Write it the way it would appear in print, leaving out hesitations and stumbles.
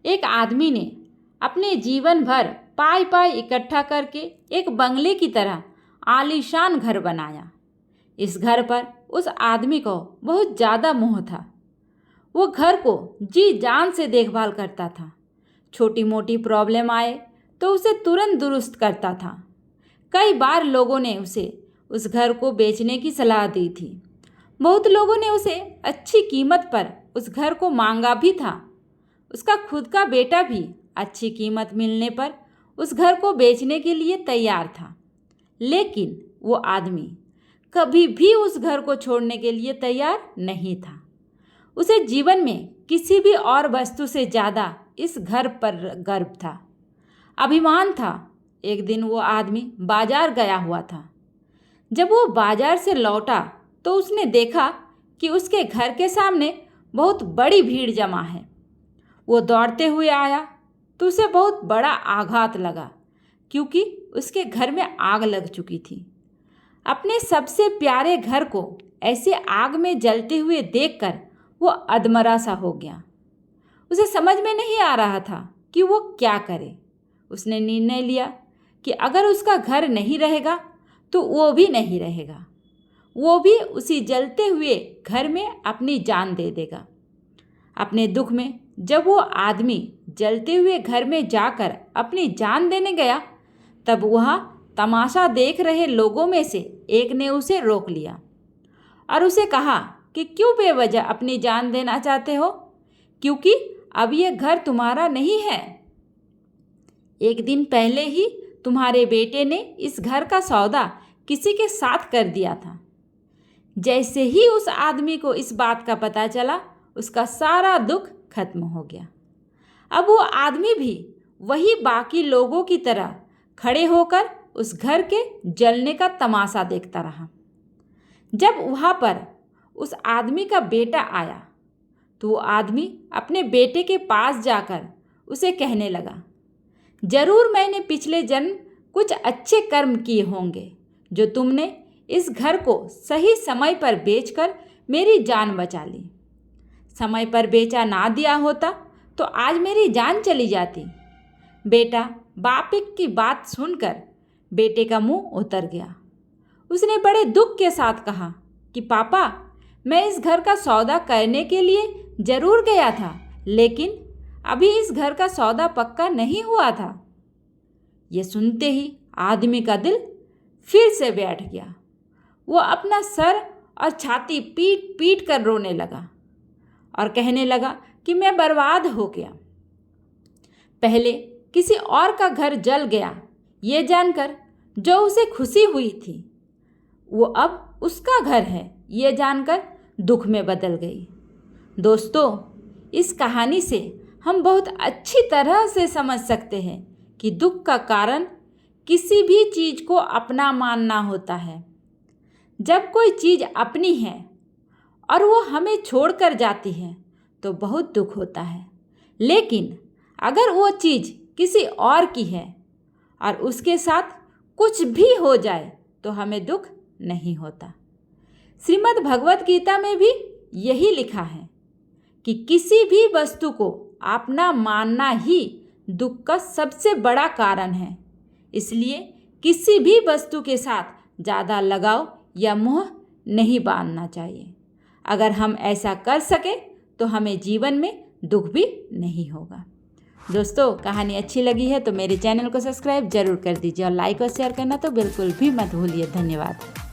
एक आदमी ने अपने जीवन भर पाई पाई इकट्ठा करके एक बंगले की तरह आलीशान घर बनाया। इस घर पर उस आदमी को बहुत ज़्यादा मोह था। वो घर को जी जान से देखभाल करता था। छोटी मोटी प्रॉब्लम आए तो उसे तुरंत दुरुस्त करता था। कई बार लोगों ने उसे उस घर को बेचने की सलाह दी थी। बहुत लोगों ने उसे अच्छी कीमत पर उस घर को मांगा भी था। उसका खुद का बेटा भी अच्छी कीमत मिलने पर उस घर को बेचने के लिए तैयार था। लेकिन वो आदमी कभी भी उस घर को छोड़ने के लिए तैयार नहीं था। उसे जीवन में किसी भी और वस्तु से ज़्यादा इस घर पर गर्व था, अभिमान था। एक दिन वो आदमी बाजार गया हुआ था। जब वो बाजार से लौटा तो उसने देखा कि उसके घर के सामने बहुत बड़ी भीड़ जमा है। वो दौड़ते हुए आया तो उसे बहुत बड़ा आघात लगा, क्योंकि उसके घर में आग लग चुकी थी। अपने सबसे प्यारे घर को ऐसे आग में जलते हुए देखकर वो अधमरा सा हो गया। उसे समझ में नहीं आ रहा था कि वो क्या करे। उसने निर्णय लिया कि अगर उसका घर नहीं रहेगा तो वो भी नहीं रहेगा। वो भी उसी जलते हुए घर में अपनी जान दे देगा। अपने दुख में जब वो आदमी जलते हुए घर में जाकर अपनी जान देने गया, तब वह तमाशा देख रहे लोगों में से एक ने उसे रोक लिया और उसे कहा कि क्यों बेवजह अपनी जान देना चाहते हो, क्योंकि अब ये घर तुम्हारा नहीं है। एक दिन पहले ही तुम्हारे बेटे ने इस घर का सौदा किसी के साथ कर दिया था। जैसे ही उस आदमी को इस बात का पता चला, उसका सारा दुख खत्म हो गया। अब वो आदमी भी वही बाकी लोगों की तरह खड़े होकर उस घर के जलने का तमाशा देखता रहा। जब वहाँ पर उस आदमी का बेटा आया तो वो आदमी अपने बेटे के पास जाकर उसे कहने लगा, जरूर मैंने पिछले जन्म कुछ अच्छे कर्म किए होंगे जो तुमने इस घर को सही समय पर बेचकर मेरी जान बचा ली। समय पर बेचा ना दिया होता तो आज मेरी जान चली जाती। बेटा बाप की बात सुनकर बेटे का मुंह उतर गया। उसने बड़े दुख के साथ कहा कि पापा, मैं इस घर का सौदा करने के लिए जरूर गया था, लेकिन अभी इस घर का सौदा पक्का नहीं हुआ था। ये सुनते ही आदमी का दिल फिर से बैठ गया। वो अपना सर और छाती पीट पीट कर रोने लगा और कहने लगा कि मैं बर्बाद हो गया। पहले किसी और का घर जल गया ये जानकर जो उसे खुशी हुई थी, वो अब उसका घर है ये जानकर दुख में बदल गई। दोस्तों, इस कहानी से हम बहुत अच्छी तरह से समझ सकते हैं कि दुख का कारण किसी भी चीज़ को अपना मानना होता है। जब कोई चीज़ अपनी है और वो हमें छोड़कर जाती है तो बहुत दुख होता है। लेकिन अगर वो चीज़ किसी और की है और उसके साथ कुछ भी हो जाए तो हमें दुख नहीं होता। श्रीमद् भगवत गीता में भी यही लिखा है कि किसी भी वस्तु को अपना मानना ही दुख का सबसे बड़ा कारण है। इसलिए किसी भी वस्तु के साथ ज़्यादा लगाव या मोह नहीं बांधना चाहिए। अगर हम ऐसा कर सके तो हमें जीवन में दुख भी नहीं होगा। दोस्तों, कहानी अच्छी लगी है तो मेरे चैनल को सब्सक्राइब जरूर कर दीजिए और लाइक और शेयर करना तो बिल्कुल भी मत भूलिए। धन्यवाद।